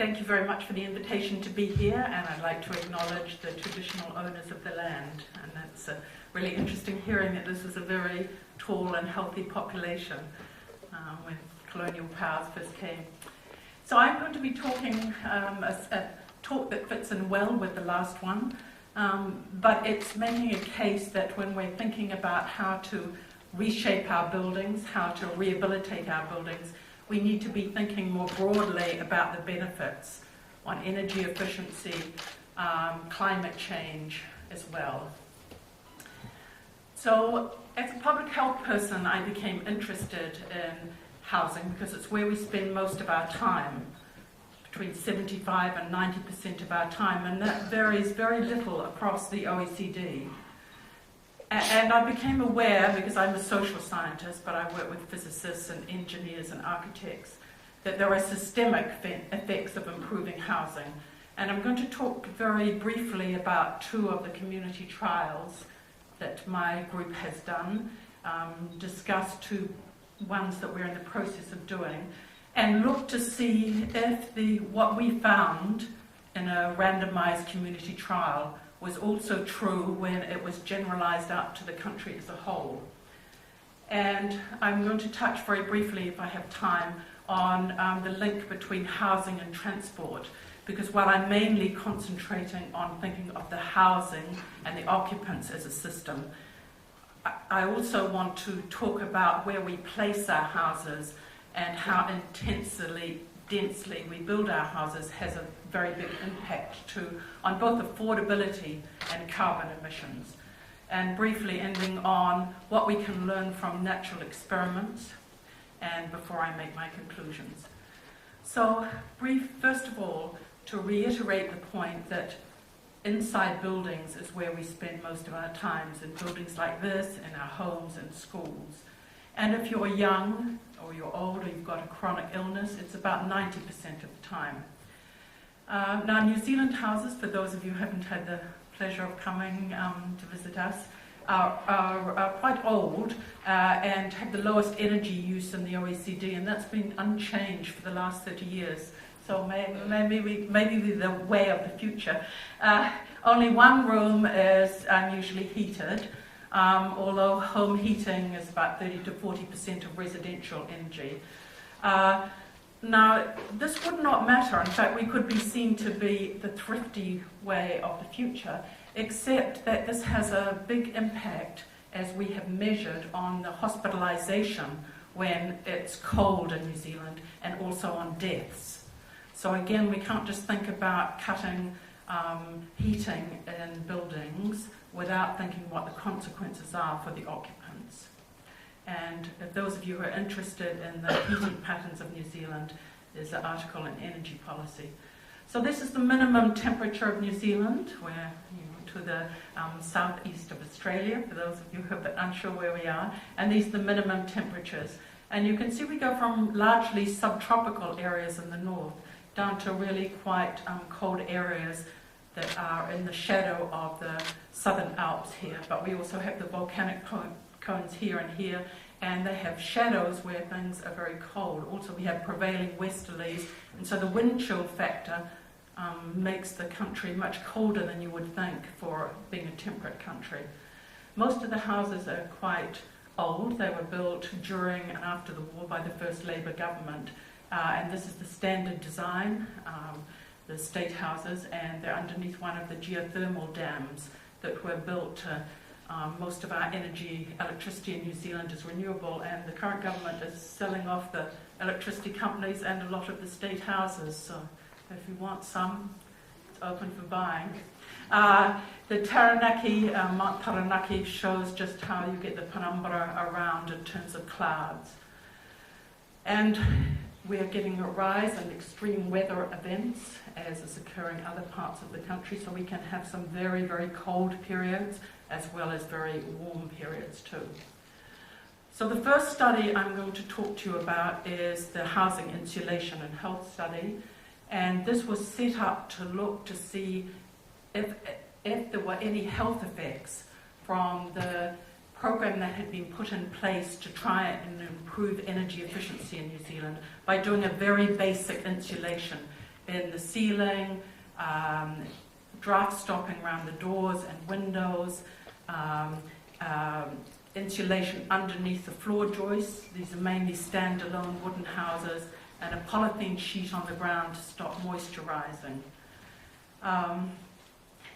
Thank you very much for the invitation to be here, and I'd like to acknowledge the traditional owners of the land. And it's really interesting hearing that this was a very tall and healthy population when colonial powers first came. So I'm going to be talking a talk that fits in well with the last one, but it's making a case that when we're thinking about how to reshape our buildings, how to rehabilitate our buildings, we need to be thinking more broadly about the benefits on energy efficiency, climate change as well. So as a public health person, I became interested in housing because it's where we spend most of our time, between 75 and 90% of our time, and that varies very little across the OECD. And I became aware, because I'm a social scientist, but I work with physicists and engineers and architects, that there are systemic effects of improving housing. And I'm going to talk very briefly about two of the community trials that my group has done, discuss two ones that we're in the process of doing, and look to see if what we found in a randomized community trial was also true when it was generalized out to the country as a whole. And I'm going to touch very briefly, if I have time, on the link between housing and transport, because while I'm mainly concentrating on thinking of the housing and the occupants as a system, I also want to talk about where we place our houses and how densely we build our houses has a very big impact on both affordability and carbon emissions. And briefly ending on what we can learn from natural experiments, and before I make my conclusions. So first of all, to reiterate the point that inside buildings is where we spend most of our times, in buildings like this, in our homes and schools. And if you're young, or you're old, or you've got a chronic illness, it's about 90% of the time. Now, New Zealand houses, for those of you who haven't had the pleasure of coming to visit us, are quite old and have the lowest energy use in the OECD, and that's been unchanged for the last 30 years. So maybe we're the way of the future. Only one room is usually heated, although home heating is about 30 to 40% of residential energy. Now, this would not matter. In fact, we could be seen to be the thrifty way of the future, except that this has a big impact, as we have measured, on the hospitalization when it's cold in New Zealand, and also on deaths. So again, we can't just think about cutting heating in buildings without thinking what the consequences are for the occupants. And if those of you who are interested in the heating patterns of New Zealand, there's an article in Energy Policy. So this is the minimum temperature of New Zealand. We're to the southeast of Australia, for those of you who are unsure where we are. And these are the minimum temperatures. And you can see we go from largely subtropical areas in the north down to really quite cold areas that are in the shadow of the southern Alps here. But we also have the volcanic cones here and here, and they have shadows where things are very cold. Also, we have prevailing westerlies, and so the wind chill factor makes the country much colder than you would think for being a temperate country. Most of the houses are quite old. They were built during and after the war by the first Labour government, and this is the standard design, the state houses, and they're underneath one of the geothermal dams that were built to most of our electricity in New Zealand is renewable, and the current government is selling off the electricity companies and a lot of the state houses. So if you want some, it's open for buying. The Taranaki, Mount Taranaki, shows just how you get the penumbra around in terms of clouds. And we are getting a rise in extreme weather events, as is occurring in other parts of the country, so we can have some very, very cold periods as well as very warm periods too. So the first study I'm going to talk to you about is the Housing Insulation and Health Study, and this was set up to look to see if there were any health effects from the program that had been put in place to try and improve energy efficiency in New Zealand by doing a very basic insulation in the ceiling, draft stopping around the doors and windows, insulation underneath the floor joists. These are mainly standalone wooden houses, and a polythene sheet on the ground to stop moisture rising.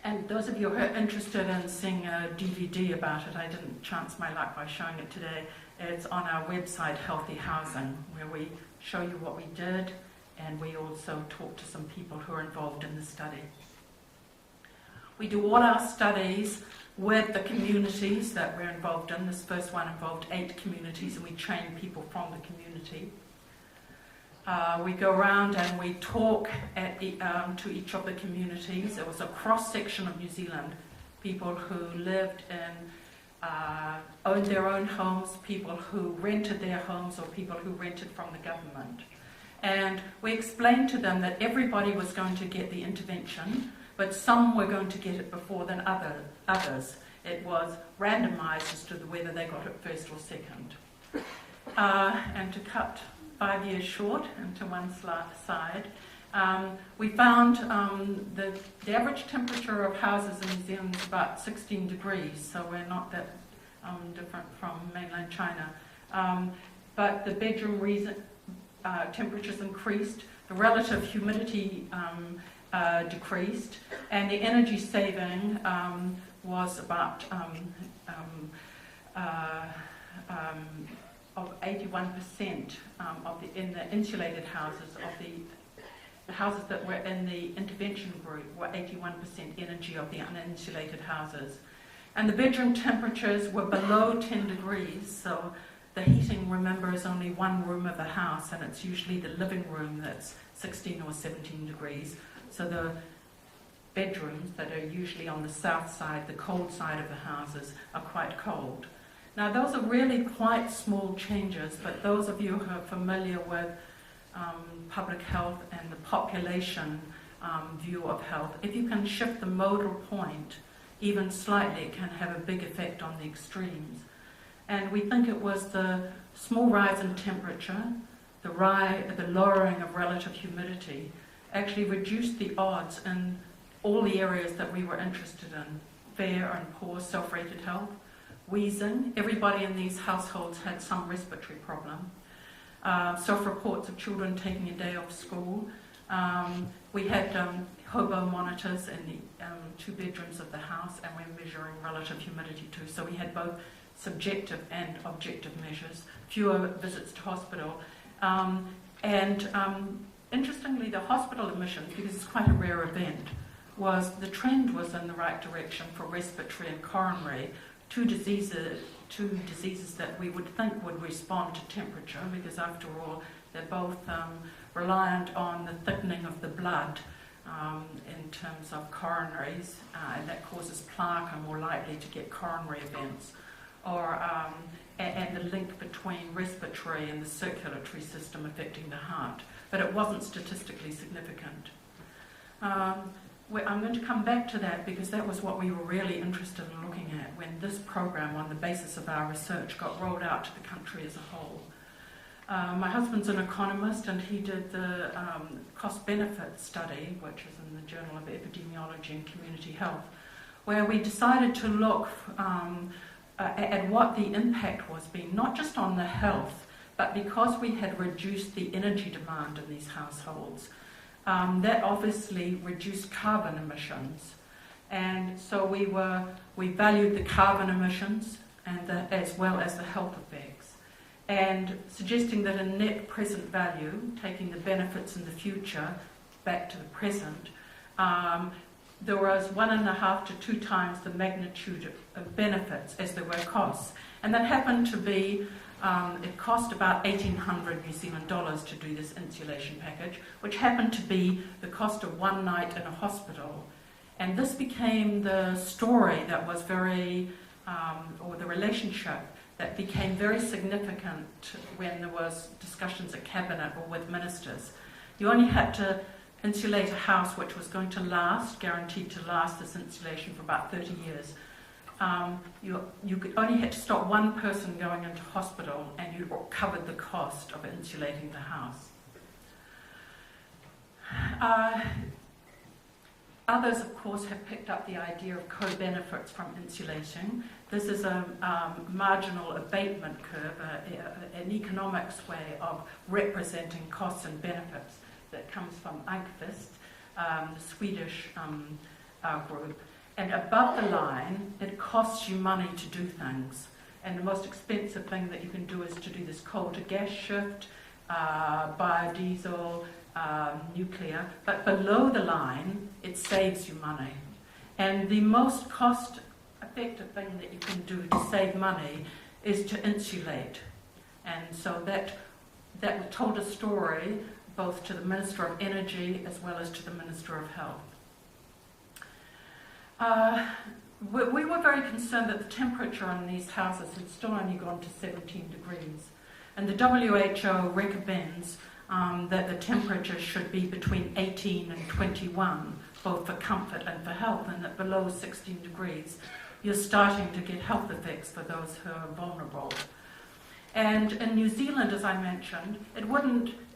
And those of you who are interested in seeing a DVD about it, I didn't chance my luck by showing it today. It's on our website, Healthy Housing, where we show you what we did, and we also talk to some people who are involved in the study. We do all our studies with the communities that we're involved in. This first one involved 8 communities, and we train people from the community. We go around and we talk to each of the communities. It was a cross-section of New Zealand, people who lived in, owned their own homes, people who rented their homes, or people who rented from the government. And we explained to them that everybody was going to get the intervention, but some were going to get it before than others. It was randomized as to whether they got it first or second. And to cut 5 years short into one side, we found the average temperature of houses in New Zealand is about 16 degrees, so we're not that different from mainland China. But the bedroom temperatures increased, the relative humidity decreased, and the energy saving was about of 81% in the insulated houses of the houses that were in the intervention group were 81% energy of the uninsulated houses. And the bedroom temperatures were below 10 degrees, so the heating, remember, is only one room of the house, and it's usually the living room that's 16 or 17 degrees. So the bedrooms that are usually on the south side, the cold side of the houses, are quite cold. Now, those are really quite small changes, but those of you who are familiar with public health and the population view of health, if you can shift the modal point even slightly, it can have a big effect on the extremes. And we think it was the small rise in temperature, the lowering of relative humidity, actually reduced the odds in all the areas that we were interested in: fair and poor self-rated health, wheezing. Everybody in these households had some respiratory problem. Self-reports of children taking a day off school. We had hobo monitors in the 2 bedrooms of the house, and we're measuring relative humidity too. So we had both subjective and objective measures, fewer visits to hospital. Interestingly, the hospital admissions, because it's quite a rare event, the trend was in the right direction for respiratory and coronary, two diseases that we would think would respond to temperature, because after all, they're both reliant on the thickening of the blood in terms of coronaries, and that causes plaque, are more likely to get coronary events, and the link between respiratory and the circulatory system affecting the heart. But it wasn't statistically significant. I'm going to come back to that, because that was what we were really interested in looking at when this program, on the basis of our research, got rolled out to the country as a whole. My husband's an economist, and he did the cost-benefit study, which is in the Journal of Epidemiology and Community Health, where we decided to look at what the impact was being, not just on the health, but because we had reduced the energy demand in these households. That obviously reduced carbon emissions, and so we valued the carbon emissions and as well as the health effects, and suggesting that a net present value, taking the benefits in the future back to the present, there was 1.5 to 2 times the magnitude of benefits as there were costs, and that happened to be. It cost about 1,800 New Zealand dollars to do this insulation package, which happened to be the cost of one night in a hospital. And this became the story that was or the relationship that became very significant when there was discussions at Cabinet or with ministers. You only had to insulate a house which was going to last, guaranteed to last this insulation for about 30 years. You only had to stop one person going into hospital, and you covered the cost of insulating the house. Others, of course, have picked up the idea of co-benefits from insulating. This is a marginal abatement curve, an economics way of representing costs and benefits that comes from Almqvist, the Swedish group. And above the line, it costs you money to do things. And the most expensive thing that you can do is to do this coal to gas shift, biodiesel, nuclear. But below the line, it saves you money. And the most cost-effective thing that you can do to save money is to insulate. And so that told a story both to the Minister of Energy as well as to the Minister of Health. We were very concerned that the temperature in these houses had still only gone to 17 degrees. And the WHO recommends that the temperature should be between 18 and 21, both for comfort and for health, and that below 16 degrees, you're starting to get health effects for those who are vulnerable. And in New Zealand, as I mentioned, if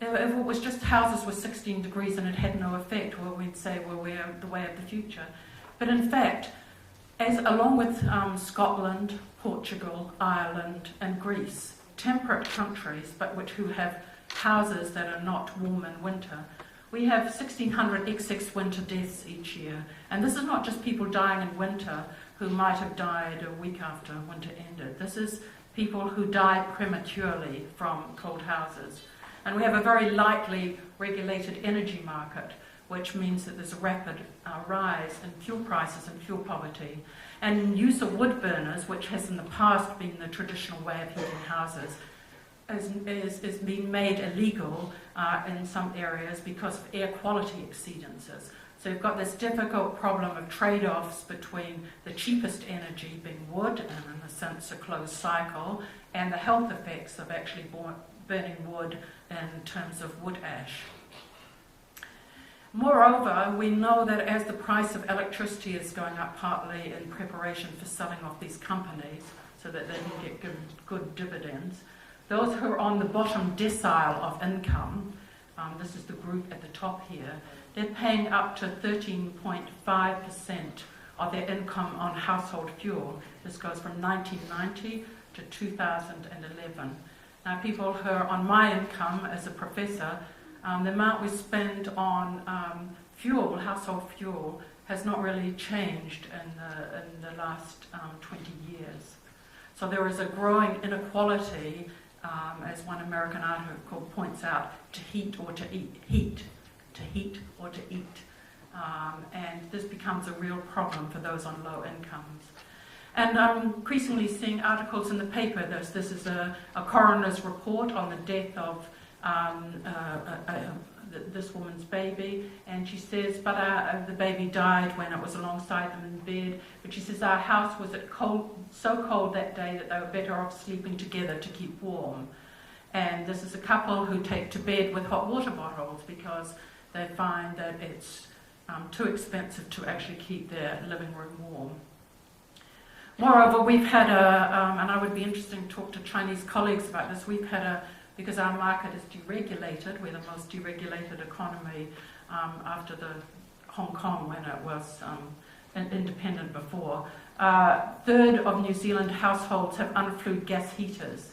it was just houses with 16 degrees and it had no effect, well, we'd say, well, we're the way of the future. But in fact, along with Scotland, Portugal, Ireland, and Greece, temperate countries, but who have houses that are not warm in winter, we have 1,600 excess winter deaths each year. And this is not just people dying in winter who might have died a week after winter ended. This is people who die prematurely from cold houses. And we have a very lightly regulated energy market, which means that there's a rapid rise in fuel prices and fuel poverty. And use of wood burners, which has in the past been the traditional way of heating houses, is being made illegal in some areas because of air quality exceedances. So you've got this difficult problem of trade-offs between the cheapest energy being wood, and in a sense a closed cycle, and the health effects of actually burning wood in terms of wood ash. Moreover, we know that as the price of electricity is going up, partly in preparation for selling off these companies so that they can get good dividends, those who are on the bottom decile of income, this is the group at the top here, they're paying up to 13.5% of their income on household fuel. This goes from 1990 to 2011. Now, people who are on my income as a professor, the amount we spend on fuel, household fuel, has not really changed in the last 20 years. So there is a growing inequality, as one American article points out, to heat or to eat. To heat or to eat. And this becomes a real problem for those on low incomes. And I'm increasingly seeing articles in the paper. This is a coroner's report on the death of this woman's baby, and she says, but the baby died when it was alongside them in bed, but she says our house was so cold that day that they were better off sleeping together to keep warm. And this is a couple who take to bed with hot water bottles because they find that it's too expensive to actually keep their living room warm. Moreover, we've had and I would be interested to talk to Chinese colleagues about this, we've had because our market is deregulated, we're the most deregulated economy after the Hong Kong when it was independent before. Third of New Zealand households have unflued gas heaters.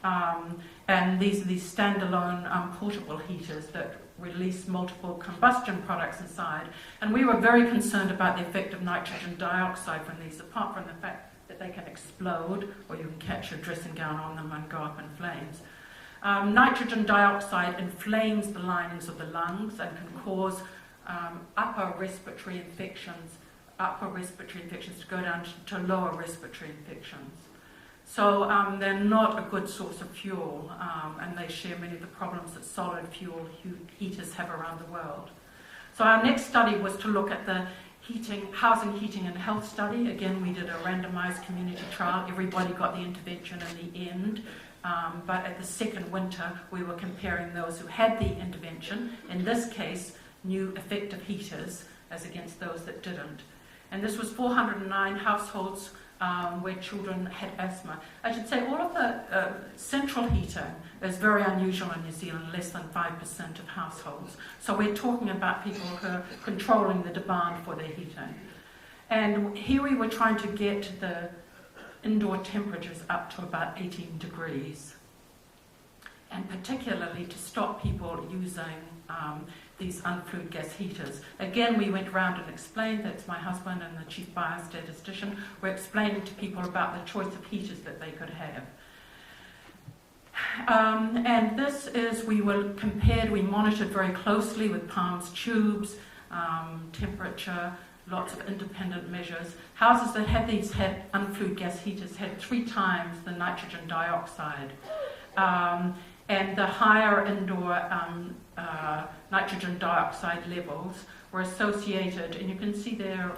And these are these standalone portable heaters that release multiple combustion products inside. And we were very concerned about the effect of nitrogen dioxide from these, apart from the fact that they can explode, or you can catch your dressing gown on them and go up in flames. Nitrogen dioxide inflames the linings of the lungs and can cause upper respiratory infections to go down to lower respiratory infections. So they're not a good source of fuel, and they share many of the problems that solid fuel heaters have around the world. So our next study was to look at the housing, heating and health study. Again, we did a randomized community trial. Everybody got the intervention in the end. But at the second winter, we were comparing those who had the intervention, in this case, new effective heaters, as against those that didn't. And this was 409 households where children had asthma. I should say all of the central heating is very unusual in New Zealand, less than 5% of households. So we're talking about people who are controlling the demand for their heating. And here we were trying to get the indoor temperatures up to about 18 degrees. And particularly to stop people using these unflued gas heaters. Again, we went around and explained, that's my husband and the chief biostatistician, we're explaining to people about the choice of heaters that they could have. And this is, we monitored very closely with Palms tubes, temperature, lots of independent measures. Houses that had unflued gas heaters had 3 times the nitrogen dioxide. And the higher indoor nitrogen dioxide levels were associated, and you can see they're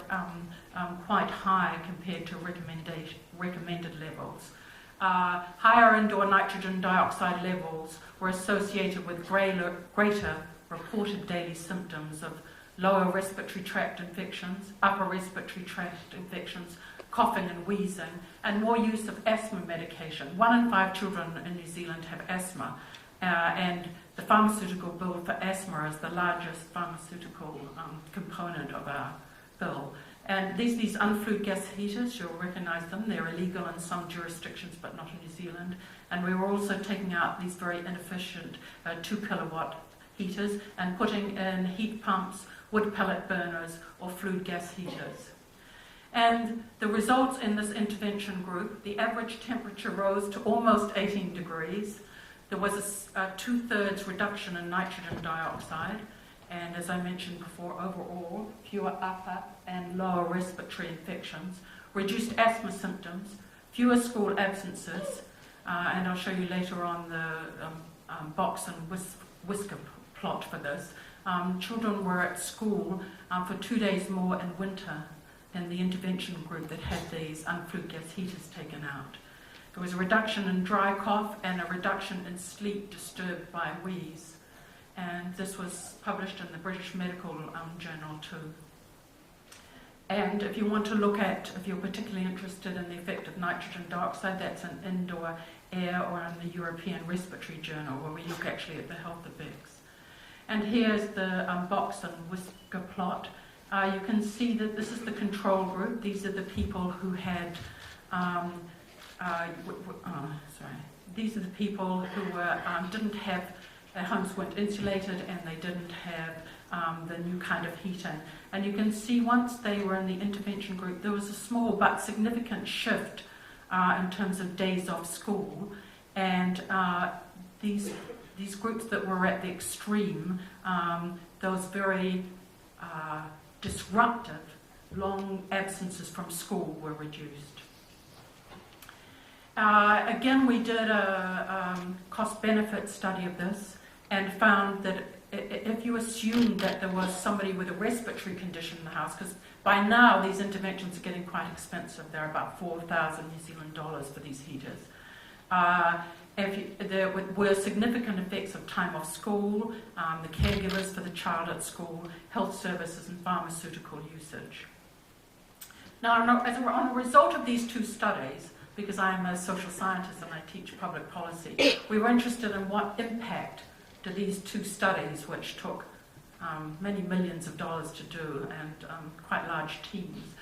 quite high compared to recommended levels. Higher indoor nitrogen dioxide levels were associated with greater reported daily symptoms of lower respiratory tract infections, upper respiratory tract infections, coughing and wheezing, and more use of asthma medication. 1 in 5 children in New Zealand have asthma, and the pharmaceutical bill for asthma is the largest pharmaceutical component of our bill. And these unflued gas heaters, you'll recognise them, they're illegal in some jurisdictions but not in New Zealand. And we were also taking out these very inefficient 2 kilowatt heaters and putting in heat pumps, wood pellet burners or fluid gas heaters. And the results in this intervention group, the average temperature rose to almost 18 degrees. There was a 2/3 reduction in nitrogen dioxide, and as I mentioned before, overall, fewer upper and lower respiratory infections, reduced asthma symptoms, fewer school absences, and I'll show you later on the box and whisker plot for this. Children were at school for 2 days more in winter in the intervention group that had these unflued gas heaters taken out. There was a reduction in dry cough and a reduction in sleep disturbed by wheeze. And this was published in the British Medical Journal too. And if you want to look at, if you're particularly interested in the effect of nitrogen dioxide, that's in Indoor Air or in the European Respiratory Journal, where we look actually at the health effects. And here's the box and whisker plot. You can see that this is the control group. These are the people who had, these are the people who were, didn't have, their homes weren't insulated and they didn't have the new kind of heating. And you can see once they were in the intervention group, there was a small but significant shift in terms of days off school. And these groups that were at the extreme, those very disruptive, long absences from school were reduced. Again, we did a cost-benefit study of this and found that if you assume that there was somebody with a respiratory condition in the house, because by now these interventions are getting quite expensive, they're about 4,000 New Zealand dollars for these heaters. There were significant effects of time off school, the caregivers for the child at school, health services and pharmaceutical usage. Now, on a result of these 2 studies, because I'm a social scientist and I teach public policy, we were interested in what impact do these 2 studies, which took many millions of dollars to do and quite large teams.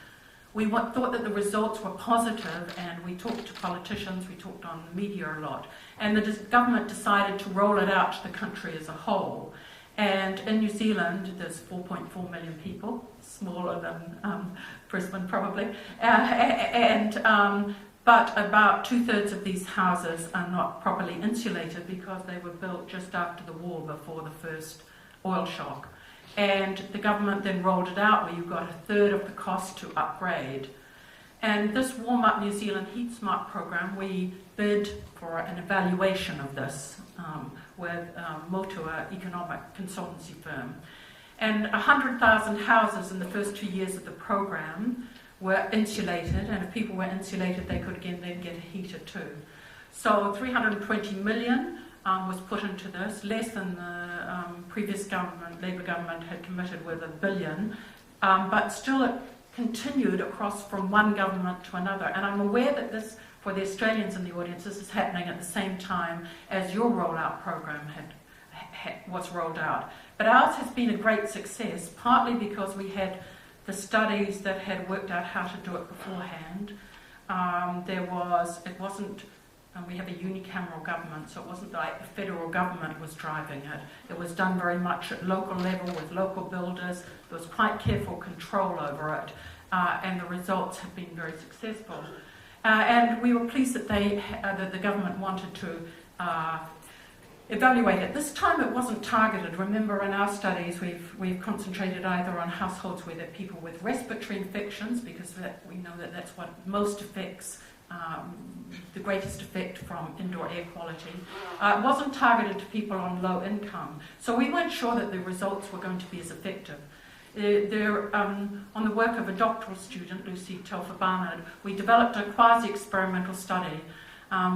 We thought that the results were positive, and we talked to politicians, we talked on the media a lot, and the government decided to roll it out to the country as a whole. And in New Zealand, there's 4.4 million people, smaller than Brisbane probably, but about 2/3 of these houses are not properly insulated because they were built just after the war, before the first oil shock. And the government then rolled it out where you got 1/3 of the cost to upgrade. And this Warm Up New Zealand Heat Smart program, we bid for an evaluation of this with Motua economic consultancy firm. And 100,000 houses in the first 2 years of the program were insulated, and if people were insulated, they could again then get a heater too. So 320 million was put into this, less than the previous government, Labour government, had committed with $1 billion, but still continued across from one government to another. And I'm aware that this, for the Australians in the audience, this is happening at the same time as your rollout program was rolled out. But ours has been a great success, partly because we had the studies that had worked out how to do it beforehand. We have a unicameral government, so it wasn't like the federal government was driving it. It was done very much at local level with local builders. There was quite careful control over it, and the results have been very successful. And we were pleased that that the government wanted to evaluate it. This time it wasn't targeted. Remember, in our studies we've concentrated either on households where there are people with respiratory infections, because we know that that's what most affects the greatest effect from indoor air quality. It wasn't targeted to people on low income, so we weren't sure that the results were going to be as effective. On the work of a doctoral student, Lucy Telfer-Barnard, we developed a quasi-experimental study.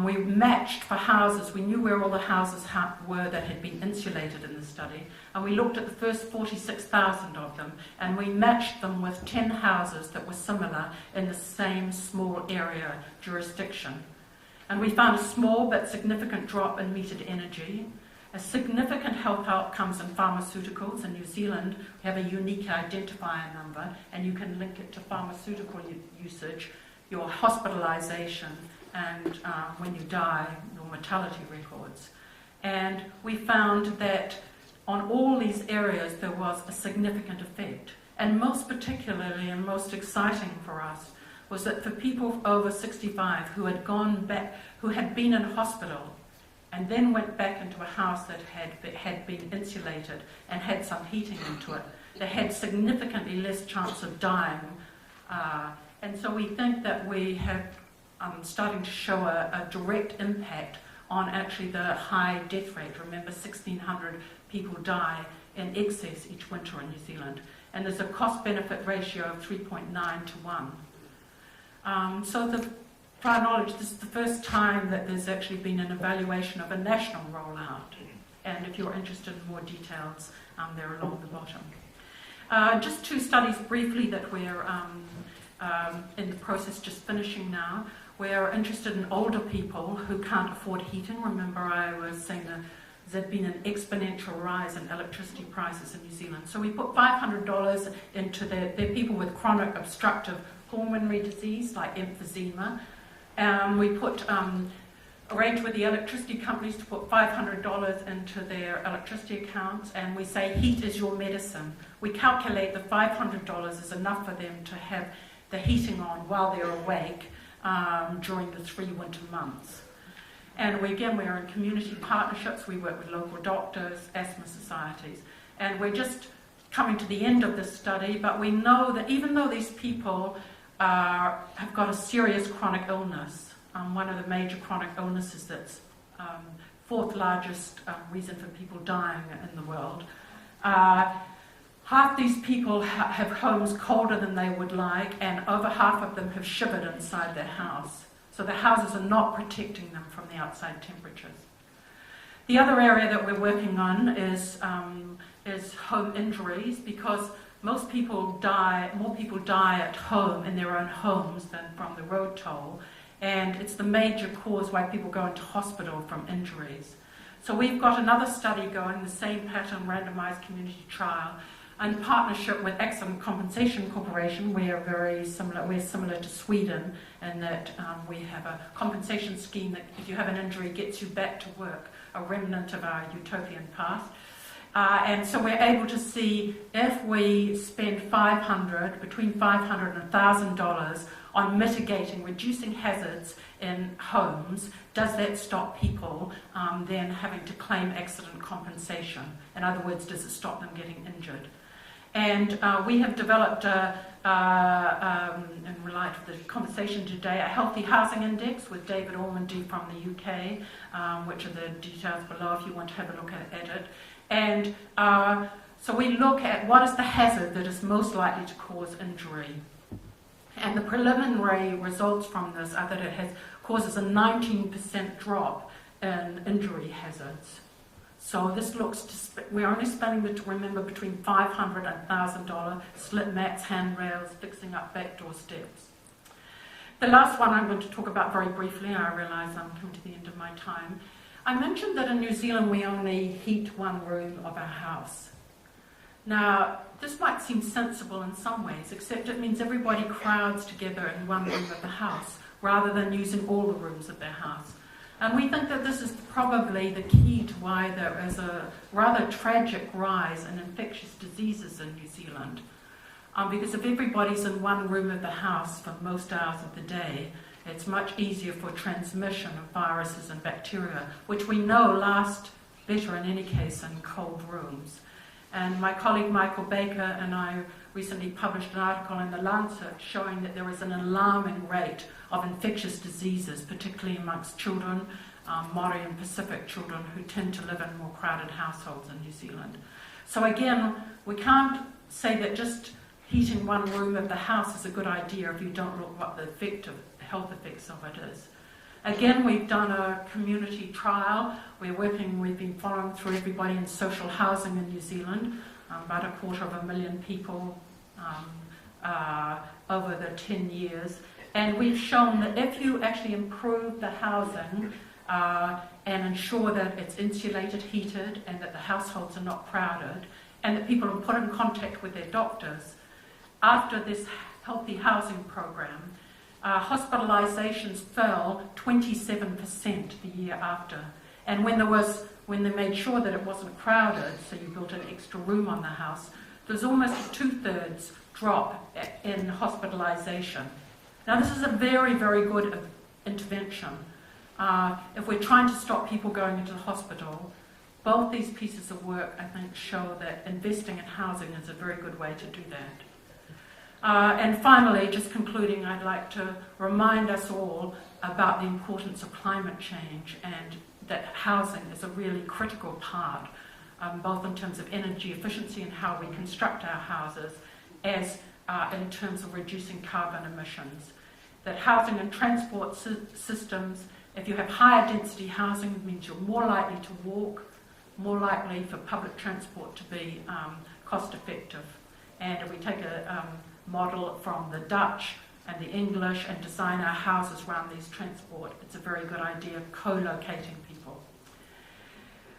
We matched for houses. We knew where all the houses were that had been insulated in the study, and we looked at the first 46,000 of them, and we matched them with 10 houses that were similar in the same small area jurisdiction. And we found a small but significant drop in metered energy, a significant health outcomes in pharmaceuticals. In New Zealand, we have a unique identifier number, and you can link it to pharmaceutical usage, your hospitalisation, and when you die, your mortality records. And we found that on all these areas there was a significant effect. And most particularly and most exciting for us was that for people over 65 who had gone back, who had been in hospital and then went back into a house that had been insulated and had some heating into it, they had significantly less chance of dying. And so we think that we have starting to show a direct impact on actually the high death rate. Remember, 1,600 people die in excess each winter in New Zealand, and there's a cost-benefit ratio of 3.9 to 1. So to our knowledge, this is the first time that there's actually been an evaluation of a national rollout, and if you're interested in more details, they're along the bottom. Just two studies briefly that we're in the process just finishing now. We're interested in older people who can't afford heating. Remember, I was saying that there's been an exponential rise in electricity prices in New Zealand. So we put $500 into they're people with chronic obstructive pulmonary disease like emphysema. We arranged with the electricity companies to put $500 into their electricity accounts, and we say heat is your medicine. We calculate the $500 is enough for them to have the heating on while they're awake during the 3 winter months. And we're in community partnerships. We work with local doctors, asthma societies, and we're just coming to the end of this study, but we know that even though these people have got a serious chronic illness, one of the major chronic illnesses that's fourth largest reason for people dying in the world, half these people have homes colder than they would like, and over half of them have shivered inside their house. So the houses are not protecting them from the outside temperatures. The other area that we're working on is home injuries, because more people die at home in their own homes than from the road toll, and it's the major cause why people go into hospital from injuries. So we've got another study going, the same pattern randomized community trial, in partnership with Accident Compensation Corporation. We're similar to Sweden in that we have a compensation scheme that if you have an injury gets you back to work, a remnant of our utopian past. And so we're able to see if we spend between $500 and $1,000 on mitigating, reducing hazards in homes, does that stop people then having to claim accident compensation? In other words, does it stop them getting injured? And we have developed, in light of the conversation today, a healthy housing index with David Ormandy from the UK, which are the details below if you want to have a look at it. And so we look at what is the hazard that is most likely to cause injury. And the preliminary results from this are that it causes a 19% drop in injury hazards. So this looks to we're only spending, remember, between $500 and $1,000, slit mats, handrails, fixing up backdoor steps. The last one I'm going to talk about very briefly, I realise I'm coming to the end of my time. I mentioned that in New Zealand we only heat one room of our house. Now, this might seem sensible in some ways, except it means everybody crowds together in one room of the house, rather than using all the rooms of their house. And we think that this is probably the key to why there is a rather tragic rise in infectious diseases in New Zealand. Because if everybody's in one room of the house for most hours of the day, it's much easier for transmission of viruses and bacteria, which we know last better in any case in cold rooms. And my colleague Michael Baker and I recently published an article in The Lancet showing that there is an alarming rate of infectious diseases, particularly amongst children, Māori and Pacific children who tend to live in more crowded households in New Zealand. So again, we can't say that just heating one room of the house is a good idea if you don't look what the health effects of it is. Again, we've done a community trial. We've been following through everybody in social housing in New Zealand, about 250,000 people over the 10 years. And we've shown that if you actually improve the housing and ensure that it's insulated, heated, and that the households are not crowded, and that people are put in contact with their doctors, after this healthy housing program, hospitalizations fell 27% the year after. And when they made sure that it wasn't crowded, so you built an extra room on the house, there's almost a 2/3 drop in hospitalization. Now this is a very, very good intervention. If we're trying to stop people going into the hospital, both these pieces of work, I think, show that investing in housing is a very good way to do that. And finally, just concluding, I'd like to remind us all about the importance of climate change and that housing is a really critical part, both in terms of energy efficiency and how we construct our houses, as in terms of reducing carbon emissions. That housing and transport systems, if you have higher density housing, it means you're more likely to walk, more likely for public transport to be cost effective. And if we take a model from the Dutch and the English and design our houses around these transport, it's a very good idea of co-locating people.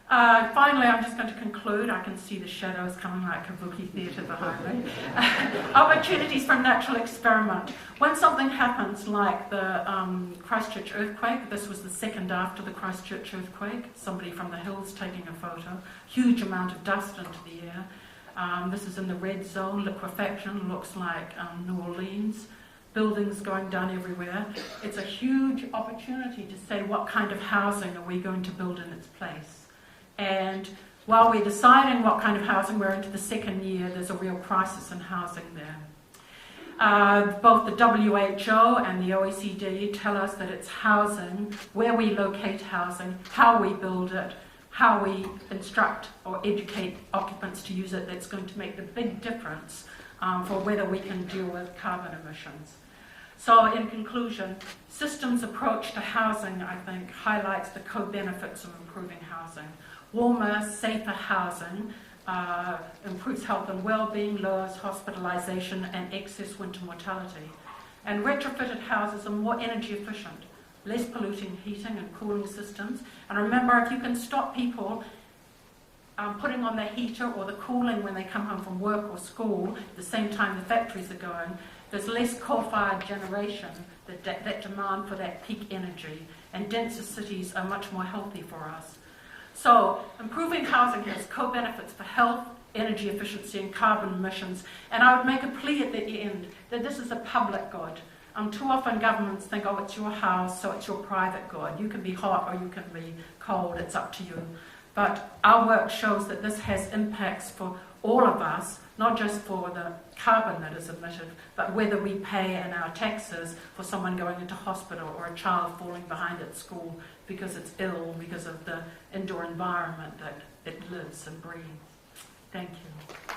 Finally, I'm just going to conclude. I can see the shadows coming like kabuki theatre behind me. Opportunities for natural experiment. When something happens like the Christchurch earthquake, this was the second after the Christchurch earthquake, somebody from the hills taking a photo, huge amount of dust into the air. This is in the red zone. Liquefaction looks like New Orleans. Buildings going down everywhere. It's a huge opportunity to say what kind of housing are we going to build in its place. And while we're deciding what kind of housing, we're into the second year, there's a real crisis in housing there. Both the WHO and the OECD tell us that it's housing, where we locate housing, how we build it, how we instruct or educate occupants to use it, that's going to make the big difference for whether we can deal with carbon emissions. So in conclusion, systems approach to housing, I think, highlights the co-benefits of improving housing. Warmer, safer housing improves health and well-being, lowers hospitalization and excess winter mortality. And retrofitted houses are more energy efficient, less polluting heating and cooling systems. And remember, if you can stop people putting on the heater or the cooling when they come home from work or school at the same time the factories are going, there's less coal-fired generation, that demand for that peak energy, and denser cities are much more healthy for us. So improving housing has co-benefits for health, energy efficiency and carbon emissions. And I would make a plea at the end that this is a public good. Too often governments think, oh, it's your house, so it's your private good. You can be hot or you can be cold, it's up to you. But our work shows that this has impacts for all of us, not just for the carbon that is emitted, but whether we pay in our taxes for someone going into hospital or a child falling behind at school because it's ill because of the indoor environment that it lives and breathes. Thank you.